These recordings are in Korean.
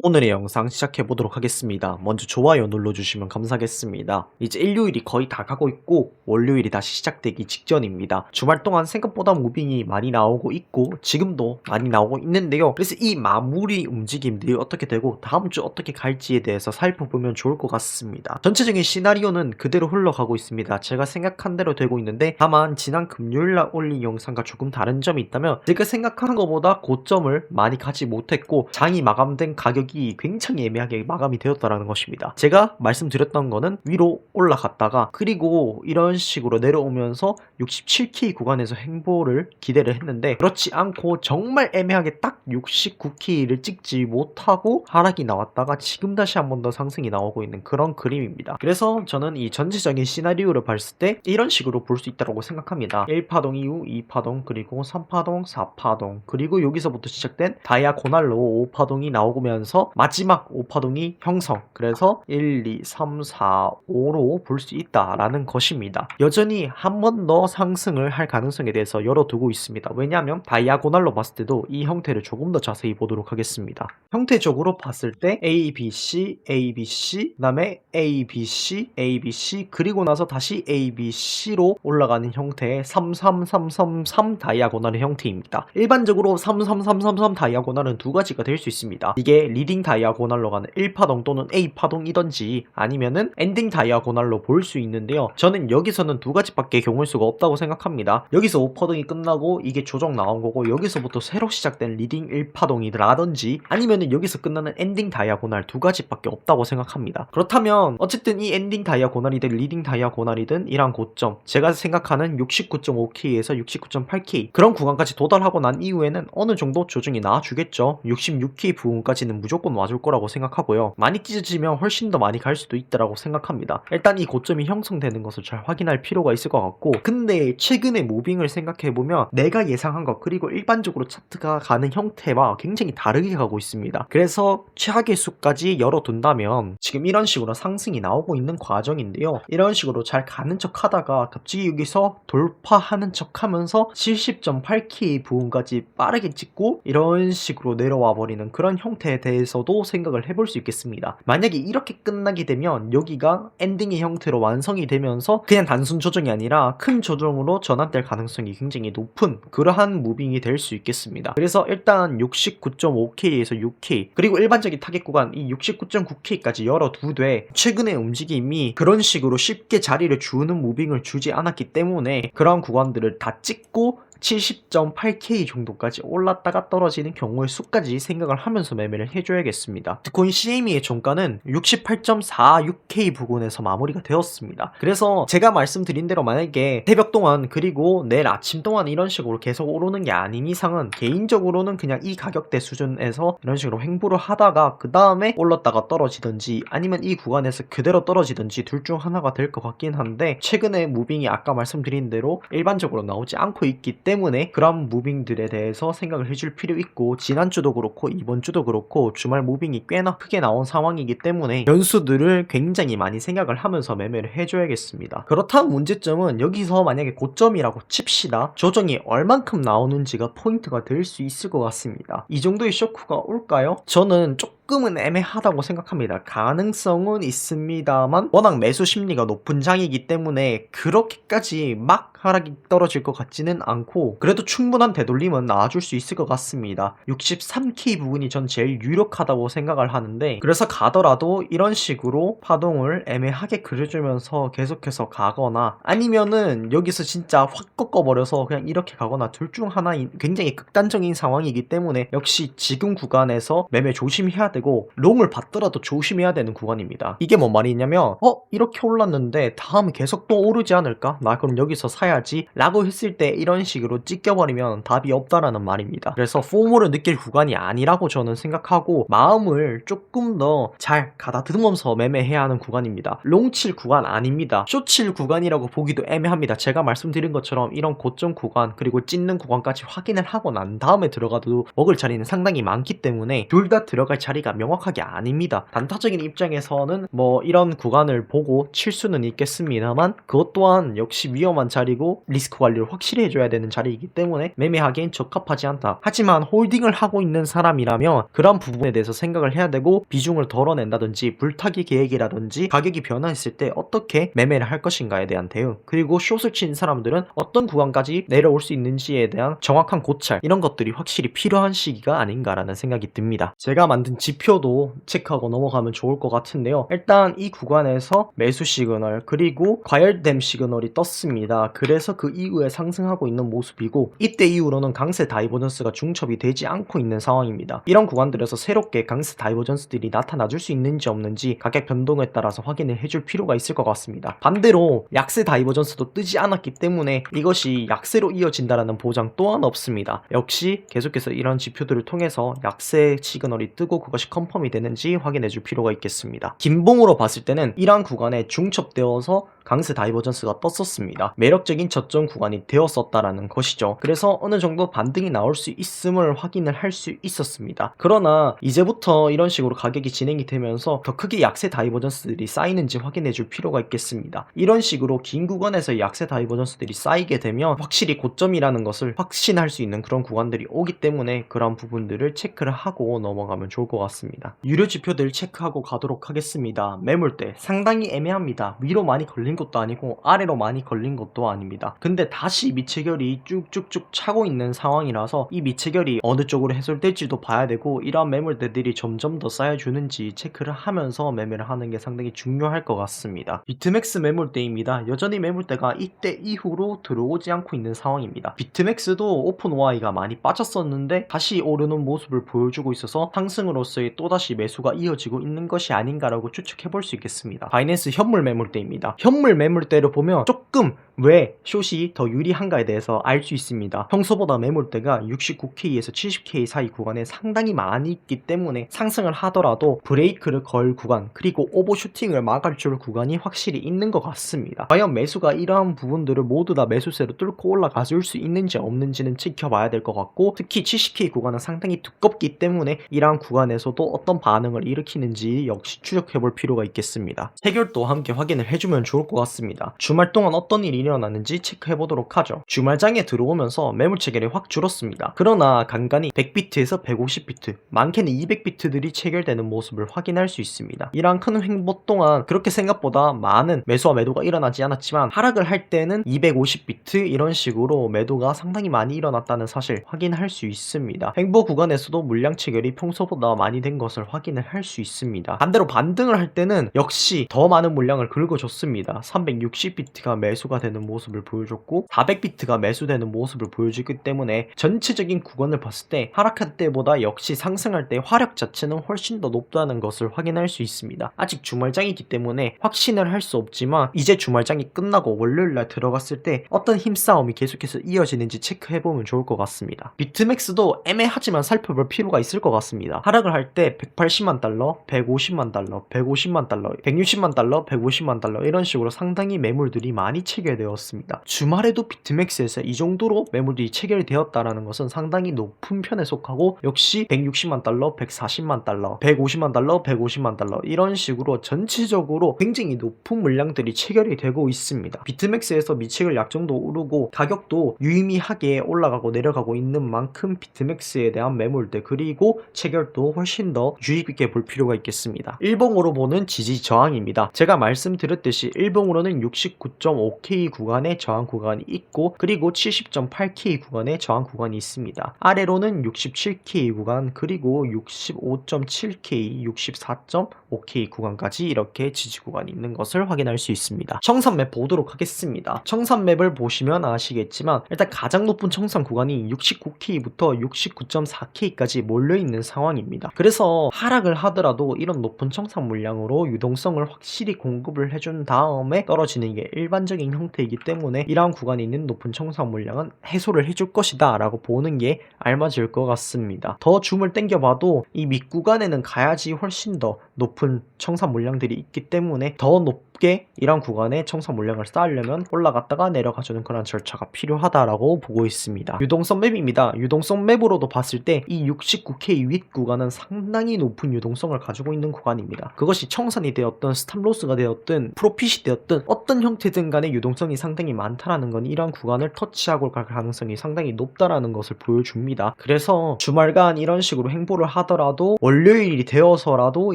오늘의 영상 시작해보도록 하겠습니다. 먼저 좋아요 눌러주시면 감사하겠습니다. 이제 일요일이 거의 다 가고 있고 월요일이 다시 시작되기 직전입니다. 주말 동안 생각보다 무빙이 많이 나오고 있고 지금도 많이 나오고 있는데요. 그래서 이 마무리 움직임들이 어떻게 되고 다음 주 어떻게 갈지에 대해서 살펴보면 좋을 것 같습니다. 전체적인 시나리오는 그대로 흘러가고 있습니다. 제가 생각한 대로 되고 있는데 다만 지난 금요일날 올린 영상과 조금 다른 점이 있다면 제가 생각한 것보다 고점을 많이 가지 못했고 장이 마감된 가격이 굉장히 애매하게 마감이 되었다라는 것입니다. 제가 말씀드렸던 거는 위로 올라갔다가 그리고 이런 식으로 내려오면서 67K 구간에서 행보를 기대를 했는데 그렇지 않고 정말 애매하게 딱 69K를 찍지 못하고 하락이 나왔다가 지금 다시 한 번 더 상승이 나오고 있는 그런 그림입니다. 그래서 저는 이 전체적인 시나리오를 봤을 때 이런 식으로 볼 수 있다고 생각합니다. 1파동 이후 2파동 그리고 3파동 4파동 그리고 여기서부터 시작된 다이아고날로 5파동이 나오면서 마지막 5파동이 형성, 그래서 1, 2, 3, 4, 5로 볼 수 있다라는 것입니다. 여전히 한 번 더 상승을 할 가능성에 대해서 열어두고 있습니다. 왜냐하면 다이아고날로 봤을 때도 이 형태를 조금 더 자세히 보도록 하겠습니다. 형태적으로 봤을 때 A, B, C, A, B, C, 그 다음에 A, B, C, A, B, C 그리고 나서 다시 A, B, C로 올라가는 형태의 3, 3, 3, 3, 3 다이아고날의 형태입니다. 일반적으로 3, 3, 3, 3, 3 다이아고날은 두 가지가 될 수 있습니다. 이게 리딩 다이아고날로 가는 1파동 또는 A파동이던지 아니면은 엔딩 다이아고날로 볼 수 있는데요. 저는 여기서는 두 가지밖에 경우일 수가 없다고 생각합니다. 여기서 5파동이 끝나고 이게 조정 나온 거고 여기서부터 새로 시작된 리딩 1파동이라든지 아니면은 여기서 끝나는 엔딩 다이아고날 두 가지밖에 없다고 생각합니다. 그렇다면 어쨌든 이 엔딩 다이아고날이든 리딩 다이아고날이든 이러한 고점 제가 생각하는 69.5K에서 69.8K 그런 구간까지 도달하고 난 이후에는 어느 정도 조정이 나와주겠죠. 66K 부분까지는 무조건 와줄 거라고 생각하고요. 많이 찢어지면 훨씬 더 많이 갈 수도 있다라고 생각합니다. 일단 이 고점이 형성되는 것을 잘 확인할 필요가 있을 것 같고 근데 최근의 무빙을 생각해보면 내가 예상한 것 그리고 일반적으로 차트가 가는 형태와 굉장히 다르게 가고 있습니다. 그래서 최악의 수까지 열어둔다면 지금 이런 식으로 상승이 나오고 있는 과정인데요. 이런 식으로 잘 가는 척 하다가 갑자기 여기서 돌파하는 척 하면서 70.8K 부분까지 빠르게 찍고 이런 식으로 내려와 버리는 그런 형태에 대해서도 생각을 해볼 수 있겠습니다. 만약에 이렇게 끝나게 되면 여기가 엔딩의 형태로 완성이 되면서 그냥 단순 조정이 아니라 큰 조정으로 전환될 가능성이 굉장히 높은 그러한 무빙이 될 수 있겠습니다. 그래서 일단 69.5K에서 6K 그리고 일반적인 타겟 구간 이 69.9K까지 열어두되 최근의 움직임이 그런 식으로 쉽게 자리를 주는 무빙을 주지 않았기 때문에 그런 구간들을 다 찍고 70.8K 정도까지 올랐다가 떨어지는 경우의 수까지 생각을 하면서 매매를 해줘야겠습니다. 비트코인 CME의 종가는 68.46K 부근에서 마무리가 되었습니다. 그래서 제가 말씀드린 대로 만약에 새벽 동안 그리고 내일 아침 동안 이런 식으로 계속 오르는 게 아닌 이상은 개인적으로는 그냥 이 가격대 수준에서 이런 식으로 횡보를 하다가 그 다음에 올랐다가 떨어지든지 아니면 이 구간에서 그대로 떨어지든지 둘 중 하나가 될 것 같긴 한데 최근에 무빙이 아까 말씀드린 대로 일반적으로 나오지 않고 있기 때문에 그런 무빙들에 대해서 생각을 해줄 필요 있고 지난주도 그렇고 이번주도 그렇고 주말 무빙이 꽤나 크게 나온 상황이기 때문에 변수들을 굉장히 많이 생각을 하면서 매매를 해줘야겠습니다. 그렇다면 문제점은 여기서 만약에 고점이라고 칩시다. 조정이 얼만큼 나오는지가 포인트가 될 수 있을 것 같습니다. 이 정도의 쇼크가 올까요? 저는 조금은 애매하다고 생각합니다. 가능성은 있습니다만 워낙 매수 심리가 높은 장이기 때문에 그렇게까지 막 하락이 떨어질 것 같지는 않고 그래도 충분한 되돌림은 나와줄 수 있을 것 같습니다. 63K 부분이 전 제일 유력하다고 생각을 하는데 그래서 가더라도 이런 식으로 파동을 애매하게 그려주면서 계속해서 가거나 아니면은 여기서 진짜 확 꺾어버려서 그냥 이렇게 가거나 둘 중 하나인 굉장히 극단적인 상황이기 때문에 역시 지금 구간에서 매매 조심해야 되고 롱을 받더라도 조심해야 되는 구간입니다. 이게 뭔 말이냐면 이렇게 올랐는데 다음에 계속 또 오르지 않을까? 나 그럼 여기서 사야지 라고 했을 때 이런 식으로 찢겨버리면 답이 없다라는 말입니다. 그래서 포모를 느낄 구간이 아니라고 저는 생각하고 마음을 조금 더 잘 가다듬으면서 매매해야 하는 구간입니다. 롱칠 구간 아닙니다. 쇼칠 구간이라고 보기도 애매합니다. 제가 말씀드린 것처럼 이런 고점 구간 그리고 찢는 구간까지 확인을 하고 난 다음에 들어가도 먹을 자리는 상당히 많기 때문에 둘 다 들어갈 자리가 아닙니다. 명확하게 아닙니다. 단타적인 입장에서는 뭐 이런 구간을 보고 칠 수는 있겠습니다만 그것 또한 역시 위험한 자리고 리스크 관리를 확실히 해줘야 되는 자리이기 때문에 매매하기엔 적합하지 않다. 하지만 홀딩을 하고 있는 사람이라면 그런 부분에 대해서 생각을 해야 되고 비중을 덜어낸다든지 불타기 계획이라든지 가격이 변화했을 때 어떻게 매매를 할 것인가에 대한 대응, 그리고 숏을 친 사람들은 어떤 구간까지 내려올 수 있는지에 대한 정확한 고찰, 이런 것들이 확실히 필요한 시기가 아닌가라는 생각이 듭니다. 제가 만든 지표도 체크하고 넘어가면 좋을 것 같은데요. 일단 이 구간에서 매수 시그널 그리고 과열됨 시그널이 떴습니다. 그래서 그 이후에 상승하고 있는 모습이고 이때 이후로는 강세 다이버전스가 중첩이 되지 않고 있는 상황입니다. 이런 구간들에서 새롭게 강세 다이버전스들이 나타나줄 수 있는지 없는지 가격 변동에 따라서 확인을 해줄 필요가 있을 것 같습니다. 반대로 약세 다이버전스도 뜨지 않았기 때문에 이것이 약세로 이어진다라는 보장 또한 없습니다. 역시 계속해서 이런 지표들을 통해서 약세 시그널이 뜨고 그것이 컨펌이 되는지 확인해 줄 필요가 있겠습니다. 김봉으로 봤을 때는 이러한 구간에 중첩되어서 강세 다이버전스가 떴었습니다. 매력적인 저점 구간이 되었었다라는 것이죠. 그래서 어느 정도 반등이 나올 수 있음을 확인을 할 수 있었습니다. 그러나 이제부터 이런 식으로 가격이 진행이 되면서 더 크게 약세 다이버전스들이 쌓이는지 확인해 줄 필요가 있겠습니다. 이런 식으로 긴 구간에서 약세 다이버전스들이 쌓이게 되면 확실히 고점이라는 것을 확신할 수 있는 그런 구간들이 오기 때문에 그런 부분들을 체크를 하고 넘어가면 좋을 것 같습니다. 유료 지표들 체크하고 가도록 하겠습니다. 매물대 상당히 애매합니다. 위로 많이 걸린 것도 아니고 아래로 많이 걸린 것도 아닙니다. 근데 다시 미체결이 쭉쭉쭉 차고 있는 상황이라서 이 미체결이 어느 쪽으로 해소될지도 봐야 되고 이러한 매물대들이 점점 더 쌓여주는지 체크를 하면서 매매를 하는 게 상당히 중요할 것 같습니다. 비트맥스 매물대입니다. 여전히 매물대가 이때 이후로 들어오지 않고 있는 상황입니다. 비트맥스도 오픈 OI가 많이 빠졌었는데 다시 오르는 모습을 보여주고 있어서 상승으로서의 또다시 매수가 이어지고 있는 것이 아닌가라고 추측해 볼 수 있겠습니다. 바이낸스 현물 매물대입니다. 현물 매물대를 보면 조금 왜 숏이 더 유리한가에 대해서 알 수 있습니다. 평소보다 매물대가 69K에서 70K 사이 구간에 상당히 많이 있기 때문에 상승을 하더라도 브레이크를 걸 구간 그리고 오버슈팅을 막을 줄 구간이 확실히 있는 것 같습니다. 과연 매수가 이러한 부분들을 모두 다 매수세로 뚫고 올라가 줄 수 있는지 없는지는 지켜봐야 될 것 같고 특히 70K 구간은 상당히 두껍기 때문에 이러한 구간에서도 어떤 반응을 일으키는지 역시 추적해 볼 필요가 있겠습니다. 해결도 함께 확인을 해주면 좋을 것 같습니다. 주말 동안 어떤 일이 일어났는지 체크해 보도록 하죠. 주말장에 들어오면서 매물 체결이 확 줄었습니다. 그러나 간간히 100비트에서 150비트, 많게는 200비트들이 체결되는 모습을 확인할 수 있습니다. 이러한 큰 횡보 동안 그렇게 생각보다 많은 매수와 매도가 일어나지 않았지만 하락을 할 때는 250비트 이런 식으로 매도가 상당히 많이 일어났다는 사실 확인할 수 있습니다. 횡보 구간에서도 물량 체결이 평소보다 많이 된 것을 확인을 할 수 있습니다. 반대로 반등을 할 때는 역시 더 많은 물량을 긁어줬습니다. 360비트가 매수가 되는 모습을 보여줬고 400비트가 매수되는 모습을 보여주기 때문에 전체적인 구간을 봤을 때 하락할 때보다 역시 상승할 때 화력 자체는 훨씬 더 높다는 것을 확인할 수 있습니다. 아직 주말장이기 때문에 확신을 할 수 없지만 이제 주말장이 끝나고 월요일날 들어갔을 때 어떤 힘싸움이 계속해서 이어지는지 체크해보면 좋을 것 같습니다. 비트맥스도 애매하지만 살펴볼 필요가 있을 것 같습니다. 하락을 할 때 180만 달러, 150만 달러, 150만 달러, 160만 달러, 150만 달러 이런 식으로 상당히 매물들이 많이 체결되었습니다. 주말에도 비트맥스에서 이 정도로 매물들이 체결되었다라는 것은 상당히 높은 편에 속하고 역시 160만 달러, 140만 달러, 150만 달러, 150만 달러 이런 식으로 전체적으로 굉장히 높은 물량들이 체결이 되고 있습니다. 비트맥스에서 미체결 약정도 오르고 가격도 유의미하게 올라가고 내려가고 있는 만큼 비트맥스에 대한 매물들 그리고 체결도 훨씬 더 유익 있게 볼 필요가 있겠습니다. 일봉으로 보는 지지 저항입니다. 제가 말씀드렸듯이 일봉으로는 69.5K 구간의 저항 구간이 있고 그리고 70.8K 구간의 저항 구간이 있습니다. 아래로는 67K 구간 그리고 65.7K, 64.5K 구간까지 이렇게 지지 구간이 있는 것을 확인할 수 있습니다. 청산맵 보도록 하겠습니다. 청산맵을 보시면 아시겠지만 일단 가장 높은 청산 구간이 69K부터 69.4K까지 몰려있는 상황입니다. 그래서 하락을 하더라도 이런 높은 청산 물량으로 유동성을 확실히 공급을 해준 다음에 떨어지는 게 일반적인 형태이기 때문에 이러한 구간에 있는 높은 청산 물량은 해소를 해줄 것이다 라고 보는 게 알맞을 것 같습니다. 더 줌을 당겨봐도 이 밑구간에는 가야지 훨씬 더 높은 청산 물량들이 있기 때문에 더 높게 이런 구간에 청산 물량을 쌓으려면 올라갔다가 내려가주는 그런 절차가 필요하다라고 보고 있습니다. 유동성 맵입니다. 유동성 맵으로도 봤을 때 이 69K 윗 구간은 상당히 상당히 높은 유동성을 가지고 있는 구간입니다. 그것이 청산이 되었든 스탑로스가 되었든 프로핏이 되었든 어떤 형태든 간에 유동성이 상당히 많다라는 건 이런 구간을 터치하고 갈 가능성이 상당히 높다라는 것을 보여줍니다. 그래서 주말간 이런 식으로 행보를 하더라도 월요일이 되어서라도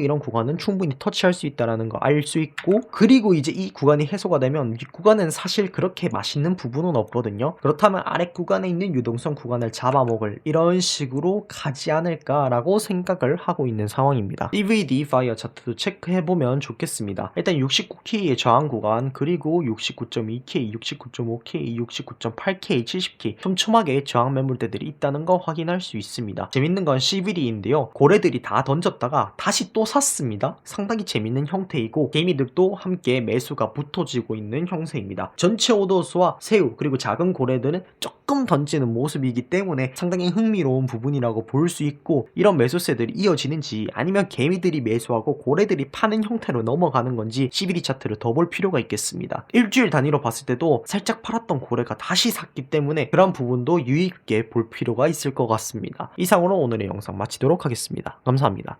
이런 구간은 충분히 터치할 수 있다라는 거 알 수 있고, 그리고 이제 이 구간이 해소가 되면 윗 구간은 사실 그렇게 맛있는 부분은 없거든요. 그렇다면 아래 구간에 있는 유동성 구간을 잡아먹을 이런 식으로 가지 않을까라고 생각을 하고 있는 상황입니다. CVD 파이어 차트도 체크해보면 좋겠습니다. 일단 69K의 저항 구간, 그리고 69.2K, 69.5K, 69.8K, 70K 촘촘하게 저항 매물대들이 있다는 거 확인할 수 있습니다. 재밌는 건 CVD인데요. 고래들이 다 던졌다가 다시 또 샀습니다. 상당히 재밌는 형태이고 개미들도 함께 매수가 붙어지고 있는 형태입니다. 전체 오더수와 새우 그리고 작은 고래들은 조금 던지는 모습이기 때문에 상당히 흥미로운 부분이라고 볼 수 있고, 이런 매수세들이 이어지는지 아니면 개미들이 매수하고 고래들이 파는 형태로 넘어가는 건지 CVD 차트를 더 볼 필요가 있겠습니다. 일주일 단위로 봤을 때도 살짝 팔았던 고래가 다시 샀기 때문에 그런 부분도 유의 있게 볼 필요가 있을 것 같습니다. 이상으로 오늘의 영상 마치도록 하겠습니다. 감사합니다.